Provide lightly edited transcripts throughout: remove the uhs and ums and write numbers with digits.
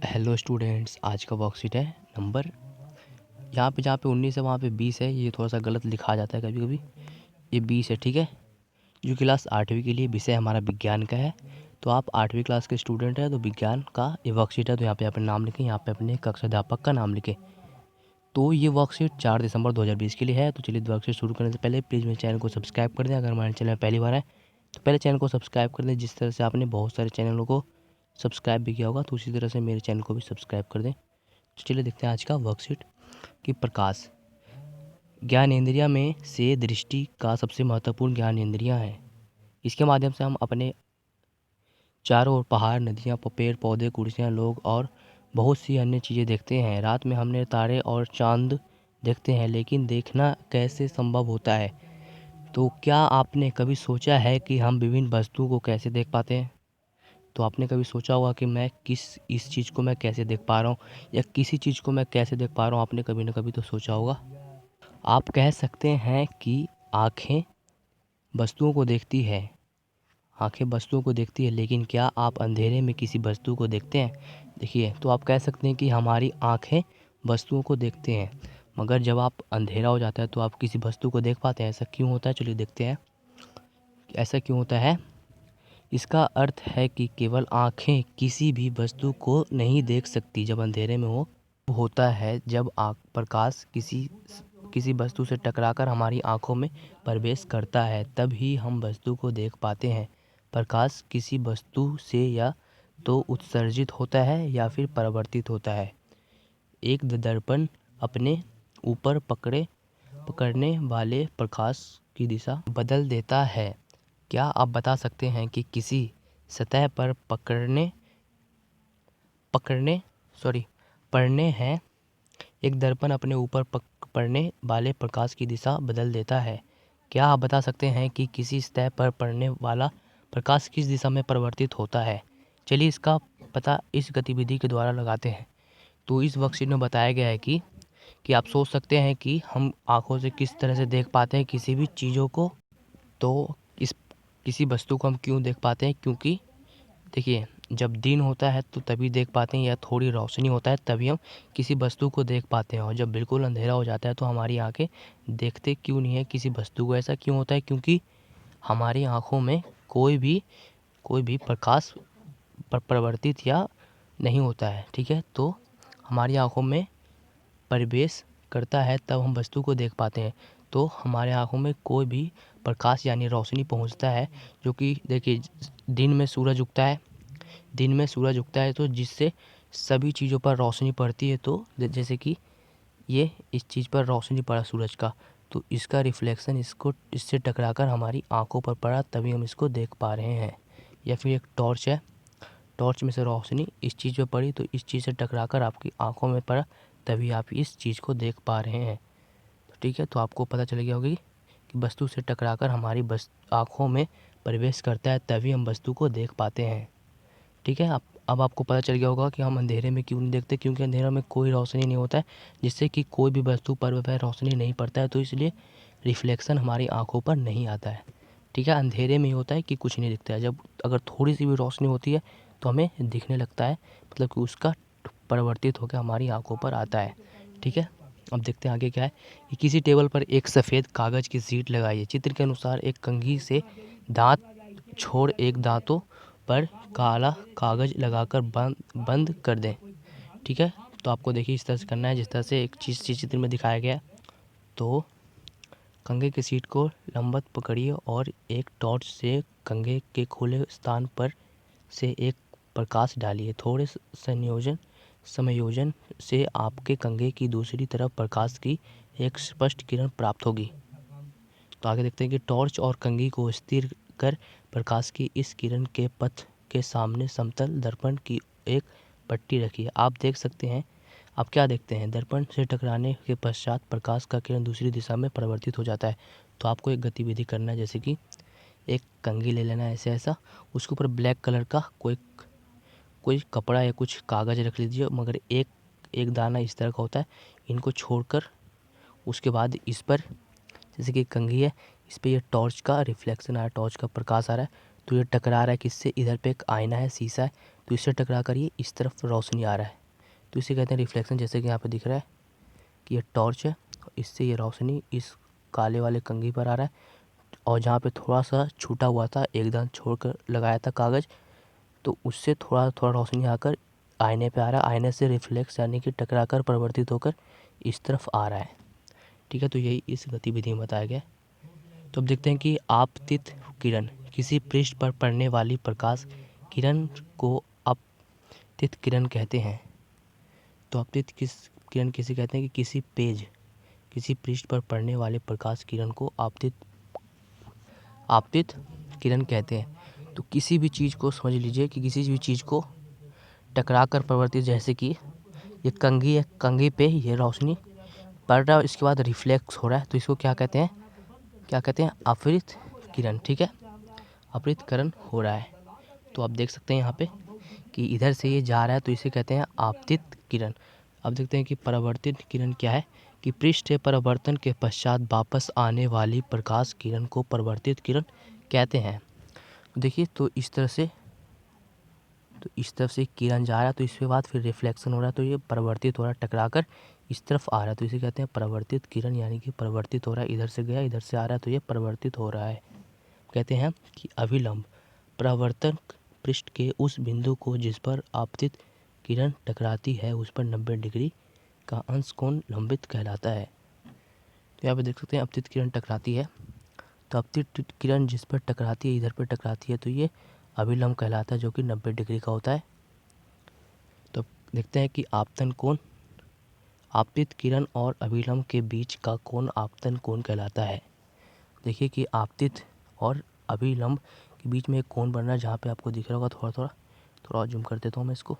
Hello students, आज का worksheet है नंबर यहाँ पे जहाँ पे 19 है वहाँ पे 20 है। ये थोड़ा सा गलत लिखा जाता है कभी कभी। ये 20 है, ठीक है। जो क्लास 8वीं के लिए विषय हमारा विज्ञान का है। तो आप 8वीं क्लास के स्टूडेंट हैं तो विज्ञान का ये वर्कशीट है। तो यहाँ पे अपना नाम लिखें, यहाँ पे अपने कक्षा अध्यापक का नाम लिखें। तो ये वर्कशीट 4 दिसंबर 2020 के लिए है। तो चलिए वर्कशीट शुरू करने से पहले प्लीज़ मेरे चैनल को सब्सक्राइब कर दें। अगर हमारे चैनल में पहली बार है तो पहले चैनल को सब्सक्राइब कर दें। जिस तरह से आपने बहुत सारे चैनलों को सब्सक्राइब भी किया होगा तो उसी तरह से मेरे चैनल को भी सब्सक्राइब कर दें। तो चलिए देखते हैं आज का वर्कशीट कि प्रकाश ज्ञानेंद्रिय में से दृष्टि का सबसे महत्वपूर्ण ज्ञानेंद्रिय है। इसके माध्यम से हम अपने चारों ओर पहाड़, नदियाँ, पेड़ पौधे, कुर्सियाँ, लोग और बहुत सी अन्य चीज़ें देखते हैं। रात में हमने तारे और चांद देखते हैं, लेकिन देखना कैसे संभव होता है? तो क्या आपने कभी सोचा है कि हम विभिन्न वस्तुओं को कैसे देख पाते हैं? तो आपने कभी सोचा होगा कि मैं इस चीज़ को मैं कैसे देख पा रहा हूँ या किसी चीज़ को मैं कैसे देख पा रहा हूँ? आपने कभी ना कभी तो सोचा होगा। आप कह सकते हैं कि आँखें वस्तुओं को देखती है। आँखें वस्तुओं को देखती है, लेकिन क्या आप अंधेरे में किसी वस्तु को देखते हैं? देखिए, तो आप कह सकते हैं कि हमारी आँखें वस्तुओं को देखते हैं, मगर जब आप अंधेरा हो जाता है तो आप किसी वस्तु को देख पाते हैं। ऐसा क्यों होता है? चलिए देखते हैं कि ऐसा क्यों होता है। इसका अर्थ है कि केवल आँखें किसी भी वस्तु को नहीं देख सकती जब अंधेरे में होता है जब प्रकाश किसी वस्तु से टकराकर हमारी आँखों में प्रवेश करता है, तब ही हम वस्तु को देख पाते हैं। प्रकाश किसी वस्तु से या तो उत्सर्जित होता है या फिर परावर्तित होता है। एक दर्पण अपने ऊपर पकड़ने वाले प्रकाश की दिशा बदल देता है। क्या आप बता सकते हैं कि किसी सतह पर पड़ने हैं एक दर्पण अपने ऊपर पड़ने वाले प्रकाश की दिशा बदल देता है? क्या आप बता सकते हैं कि किसी सतह पर पड़ने वाला प्रकाश किस दिशा में परिवर्तित होता है? चलिए इसका पता इस गतिविधि के द्वारा लगाते हैं। तो इस वर्कशीट में बताया गया है कि आप सोच सकते हैं कि हम आँखों से किस तरह से देख पाते हैं किसी भी चीज़ों को। तो किसी वस्तु को हम क्यों देख पाते हैं? क्योंकि देखिए, जब दिन होता है तो तभी देख पाते हैं या थोड़ी रोशनी होता है तभी हम किसी वस्तु को देख पाते हैं, और जब बिल्कुल अंधेरा हो जाता है तो हमारी आंखें देखते क्यों नहीं है किसी वस्तु को। ऐसा क्यों होता है? क्योंकि हमारी आंखों में कोई भी प्रकाश प्रवर्तित या नहीं होता है, ठीक है। तो हमारी आंखों में प्रवेश करता है तब हम वस्तु को देख पाते हैं। तो हमारे आंखों में कोई भी प्रकाश यानी रोशनी पहुंचता है, जो कि देखिए दिन में सूरज उगता है तो जिससे सभी चीज़ों पर रोशनी पड़ती है। तो जैसे कि ये इस चीज़ पर रोशनी पड़ा सूरज का, तो इसका रिफ्लेक्शन इससे टकराकर हमारी आंखों पर पड़ा तभी हम इसको देख पा रहे हैं। या फिर एक टॉर्च है, टॉर्च में से रोशनी इस चीज़ पर पड़ी तो इस चीज़ से टकराकर आपकी आंखों में पड़ा तभी आप इस चीज़ को देख पा रहे हैं। तो ठीक है, तो आपको पता चल गया होगा कि वस्तु से टकराकर हमारी आंखों में प्रवेश करता है तभी हम वस्तु को देख पाते हैं, ठीक है। अब आपको पता चल गया होगा कि हम अंधेरे में क्यों नहीं देखते, क्योंकि अंधेरा में कोई रोशनी नहीं होता है जिससे कि कोई भी वस्तु पर वह रोशनी नहीं पड़ता है, तो इसलिए रिफ्लेक्शन हमारी आंखों पर नहीं आता है, ठीक है। अंधेरे में ही होता है कि कुछ नहीं दिखता है। जब अगर थोड़ी सी भी रोशनी होती है तो हमें दिखने लगता है, मतलब कि उसका परिवर्तित होकर हमारी आंखों पर आता है, ठीक है। अब देखते हैं आगे क्या है कि किसी टेबल पर एक सफ़ेद कागज़ की शीट लगाई है। चित्र के अनुसार एक कंघी से दांत छोड़ एक दांतों पर काला कागज़ लगाकर बंद कर दें, ठीक है। तो आपको देखिए इस तरह से करना है जिस तरह से एक चीज़ चित्र में दिखाया गया है। तो कंघे की शीट को लंबवत पकड़िए और एक टॉर्च से कंघे के खुले स्थान पर से एक प्रकाश डालिए। थोड़े समायोजन से आपके कंघे की दूसरी तरफ प्रकाश की एक स्पष्ट किरण प्राप्त होगी। तो आगे देखते हैं कि टॉर्च और कंघी को स्थिर कर प्रकाश की इस किरण के पथ के सामने समतल दर्पण की एक पट्टी रखिए। आप देख सकते हैं, आप क्या देखते हैं? दर्पण से टकराने के पश्चात प्रकाश का किरण दूसरी दिशा में परिवर्तित हो जाता है। तो आपको एक गतिविधि करना है, जैसे कि एक कंघी ले लेना है ऐसा, उसके ऊपर ब्लैक कलर का कोई कपड़ा या कुछ कागज़ रख लीजिए, मगर एक दाना इस तरह का होता है। इनको छोड़कर उसके बाद इस पर, जैसे कि कंघी है, इस पे ये टॉर्च का रिफ्लेक्शन आ रहा है, टॉर्च का प्रकाश आ रहा है, तो ये टकरा रहा है किससे? इधर पे एक आईना है, शीशा है, तो इससे टकरा कर ये इस तरफ रोशनी आ रहा है, तो इसे कहते हैं रिफ्लेक्शन। जैसे कि यहाँ पे दिख रहा है कि ये टॉर्च है, इससे ये रोशनी इस काले वाले कंघी पर आ रहा है, और जहाँ पे थोड़ा सा छूटा हुआ था, एकदम छोड़ कर लगाया था कागज़, तो उससे थोड़ा थोड़ा रोशनी आकर आईने पे आ रहा है, आईने से रिफ्लेक्स यानी कि टकरा कर परिवर्तित होकर इस तरफ आ रहा है। ठीक है, तो यही इस गतिविधि में बताया गया है। तो अब देखते हैं कि आपतित किरण, किसी पृष्ठ पर पड़ने वाली प्रकाश किरण को आपतित किरण कहते हैं। तो आपतित किरण किसे कहते हैं कि किसी पृष्ठ पर पड़ने वाले प्रकाश किरण को आपतित किरण कहते हैं। तो किसी भी चीज़ को समझ लीजिए कि किसी भी चीज़ को टकरा कर परिवर्तित, जैसे कि ये कंघी है, कंघी पे ये रोशनी पड़ रहा है और इसके बाद रिफ्लेक्स हो रहा है, तो इसको क्या कहते हैं अपरित किरण। ठीक है, अपरित किरण हो रहा है। तो आप देख सकते हैं यहाँ पे कि इधर से ये जा रहा है, तो इसे कहते हैं आपतित किरण। अब देखते हैं कि परावर्तित किरण क्या है, कि पृष्ठ से परावर्तन के पश्चात वापस आने वाली प्रकाश किरण को परावर्तित किरण कहते हैं। देखिए, तो इस तरफ से किरण जा रहा है, तो इसके बाद फिर रिफ्लेक्शन हो रहा है, तो ये परावर्तित हो रहा है, टकरा कर इस तरफ आ रहा है, तो इसे कहते हैं परावर्तित किरण, यानी कि परावर्तित हो रहा है, इधर से गया इधर से आ रहा है, तो ये परावर्तित हो रहा है। कहते हैं कि अभिलंब परावर्तन पृष्ठ के उस बिंदु को जिस पर आपतित किरण टकराती है उस पर 90 डिग्री का अंश कोण लंबित कहलाता है। तो यहाँ पे देख सकते हैं आपतित किरण टकराती है, तो आपतित किरण जिस पर टकराती है, इधर पर टकराती है, तो ये अभिलंब कहलाता है, जो कि 90 डिग्री का होता है। तो देखते हैं कि आपतन कोण, आपतित किरण और अभिलंब के बीच का कोण आपतन कोण कहलाता है। देखिए कि आपतित और अभिलंब के बीच में एक कोण बन रहा है, जहाँ पे आपको दिख रहा होगा, थोड़ा जूम कर देता हूँ मैं इसको।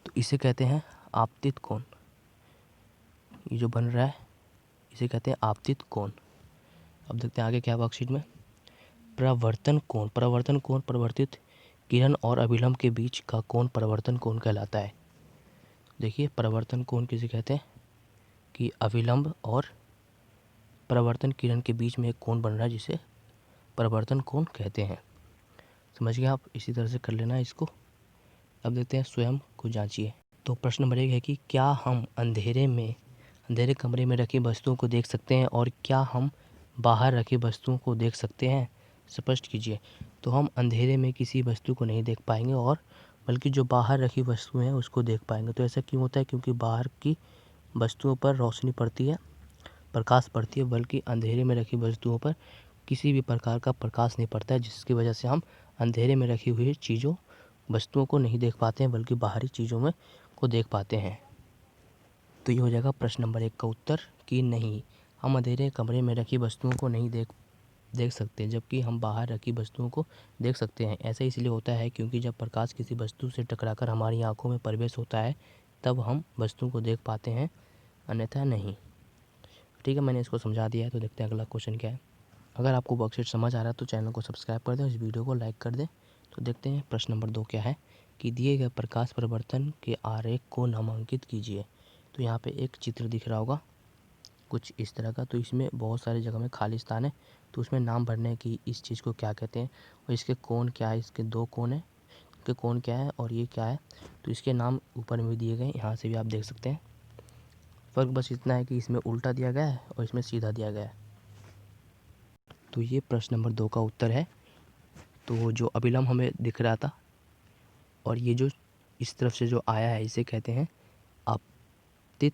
तो इसे कहते हैं आपतित कोण, ये जो बन रहा है इसे कहते हैं आपतित कोण। अब देखते हैं आगे क्या वर्कशीट में, परावर्तन कोण, परावर्तित किरण और अभिलंब के बीच का कोण परावर्तन कोण कहलाता है। देखिए, परावर्तन कोण किसे कहते हैं कि अभिलंब और परावर्तन किरण के बीच में एक कोण बन रहा है, जिसे परावर्तन कोण कहते हैं। समझ गए आप, इसी तरह से कर लेना है इसको। अब देखते हैं स्वयं को जांचिए। तो प्रश्न नंबर 1 है कि क्या हम अंधेरे कमरे में रखी वस्तुओं को देख सकते हैं, और क्या हम बाहर रखी वस्तुओं को देख सकते हैं, स्पष्ट कीजिए। तो हम अंधेरे में किसी वस्तु को नहीं देख पाएंगे, और बल्कि जो बाहर रखी वस्तुएं हैं उसको देख पाएंगे। तो ऐसा क्यों होता है, क्योंकि बाहर की वस्तुओं पर रोशनी पड़ती है, प्रकाश पड़ती है, बल्कि अंधेरे में रखी वस्तुओं पर किसी भी प्रकार का प्रकाश नहीं पड़ता है, जिसकी वजह से हम अंधेरे में रखी हुई वस्तुओं को नहीं देख पाते हैं, बल्कि बाहरी चीज़ों में को देख पाते हैं। तो ये हो जाएगा प्रश्न नंबर 1 का उत्तर कि नहीं, हम अंधेरे कमरे में रखी वस्तुओं को नहीं देख सकते, जबकि हम बाहर रखी वस्तुओं को देख सकते हैं। ऐसा इसलिए होता है क्योंकि जब प्रकाश किसी वस्तु से टकराकर हमारी आंखों में प्रवेश होता है, तब हम वस्तु को देख पाते हैं, अन्यथा नहीं। ठीक है, मैंने इसको समझा दिया है। तो देखते हैं अगला क्वेश्चन क्या है। अगर आपको वर्कशीट समझ आ रहा है तो चैनल को सब्सक्राइब कर दें, इस वीडियो को लाइक कर दें। तो देखते हैं प्रश्न नंबर 2 क्या है, कि दिए गए प्रकाश परिवर्तन के आरेख को नामांकित कीजिए। तो यहाँ पे एक चित्र दिख रहा होगा कुछ इस तरह का, तो इसमें बहुत सारी जगह में खाली स्थान है, तो उसमें नाम भरने की इस चीज़ को क्या कहते हैं, और इसके कोण क्या है, इसके 2 कोण है, इसके कोण क्या है और ये क्या है, तो इसके नाम ऊपर में भी दिए गए, यहाँ से भी आप देख सकते हैं। फ़र्क बस इतना है कि इसमें उल्टा दिया गया है और इसमें सीधा दिया गया है। तो ये प्रश्न नंबर 2 का उत्तर है। तो जो अभिलंब हमें दिख रहा था और ये जो इस तरफ से जो आया है, इसे कहते हैं आपतित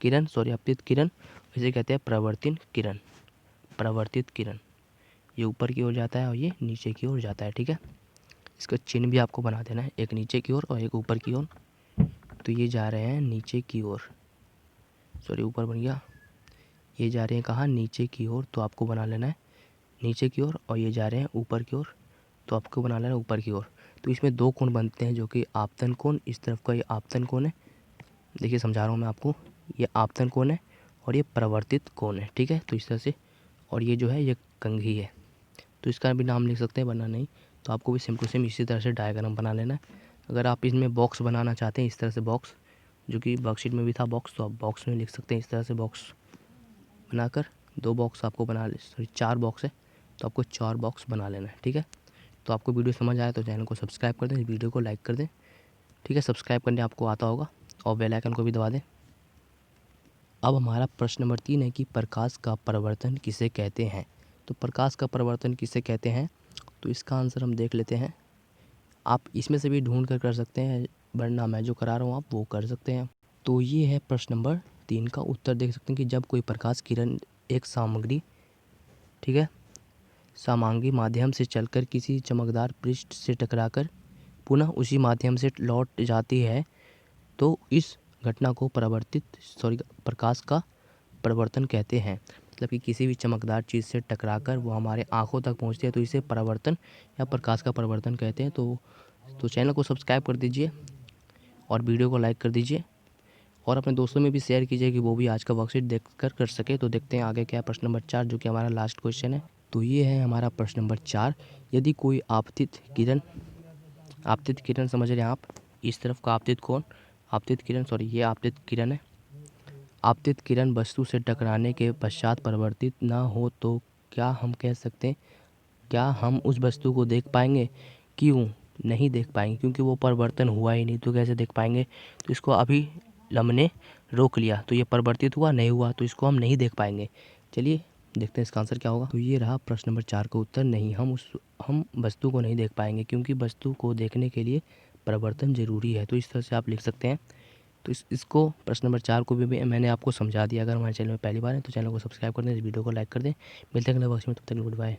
किरण, इसे कहते हैं परावर्तित किरण। ये ऊपर की ओर जाता है और ये नीचे की ओर जाता है। ठीक है, इसका चिन्ह भी आपको बना देना है, एक नीचे की ओर और एक ऊपर की ओर। तो ये जा रहे हैं नीचे की ओर, ऊपर बन गया, ये जा रहे हैं कहाँ, नीचे की ओर, तो आपको बना लेना है नीचे की ओर, और ये जा रहे हैं ऊपर की ओर, तो आपको बना लेना है ऊपर की ओर। तो इसमें 2 कोण बनते हैं, जो कि आपतन कोण, इस तरफ का ये आपतन कोण है, देखिए समझा रहा हूँ मैं आपको, ये आपतन कोण है और ये परावर्तित कोण है। ठीक है, तो इस तरह से, और ये जो है ये कंघी है, तो इसका भी नाम लिख सकते हैं, वरना नहीं। तो आपको भी सेम टू सेम इसी तरह से डायग्राम बना लेना है। अगर आप इसमें बॉक्स बनाना चाहते हैं, इस तरह से बॉक्स, जो कि वर्कशीट में भी था बॉक्स, तो आप बॉक्स में लिख सकते हैं इस तरह से बॉक्स बनाकर। 2 बॉक्स आपको 4 बॉक्स है, तो आपको 4 बॉक्स बना लेना है। ठीक है, तो आपको वीडियो समझ आया तो चैनल को सब्सक्राइब कर दें, वीडियो को लाइक कर दें। ठीक है, सब्सक्राइब करने आपको आता होगा और बेल आइकन को भी दबा दें। अब हमारा प्रश्न नंबर 3 है कि प्रकाश का परावर्तन किसे कहते हैं। तो प्रकाश का परावर्तन किसे कहते हैं, तो इसका आंसर हम देख लेते हैं। आप इसमें से भी ढूंढ कर सकते हैं, वरना मैं जो करा रहा हूँ आप वो कर सकते हैं। तो ये है प्रश्न नंबर 3 का उत्तर। देख सकते हैं कि जब कोई प्रकाश किरण एक सामग्री, ठीक है, सामग्री माध्यम से चलकर किसी चमकदार पृष्ठ से टकराकर पुनः उसी माध्यम से लौट जाती है, तो इस घटना को प्रकाश का परावर्तन कहते हैं। मतलब कि किसी भी चमकदार चीज़ से टकराकर वो हमारे आँखों तक पहुँचती है, तो इसे परावर्तन या प्रकाश का परावर्तन कहते हैं। तो चैनल को सब्सक्राइब कर दीजिए और वीडियो को लाइक कर दीजिए और अपने दोस्तों में भी शेयर कीजिए कि वो भी आज का वर्कशीट देख कर सके। तो देखते हैं आगे क्या है प्रश्न नंबर 4, जो कि हमारा लास्ट क्वेश्चन है। तो ये है हमारा प्रश्न नंबर 4। यदि कोई आपतित किरण समझ रहे हैं आप, इस तरफ का आपतित किरण है। आपतित किरण वस्तु से टकराने के पश्चात परिवर्तित ना हो तो क्या हम कह सकते हैं, क्या हम उस वस्तु को देख पाएंगे? क्यों नहीं देख पाएंगे? क्योंकि वो परिवर्तन हुआ ही नहीं, तो कैसे देख पाएंगे? तो इसको अभी हमने रोक लिया, तो ये परिवर्तित हुआ नहीं हुआ, तो इसको हम नहीं देख पाएंगे। चलिए देखते हैं इसका आंसर क्या होगा। तो ये रहा प्रश्न नंबर 4 का उत्तर। नहीं, हम वस्तु को नहीं देख पाएंगे, क्योंकि वस्तु को देखने के लिए परिवर्तन जरूरी है। तो इस तरह से आप लिख सकते हैं। तो इसको प्रश्न नंबर 4 को भी मैंने आपको समझा दिया। अगर हमारे चैनल में पहली बार है तो चैनल को सब्सक्राइब कर दें, इस वीडियो को लाइक कर दें। मिलते हैं अगले वर्कशीट में, तब तक गुड बाय।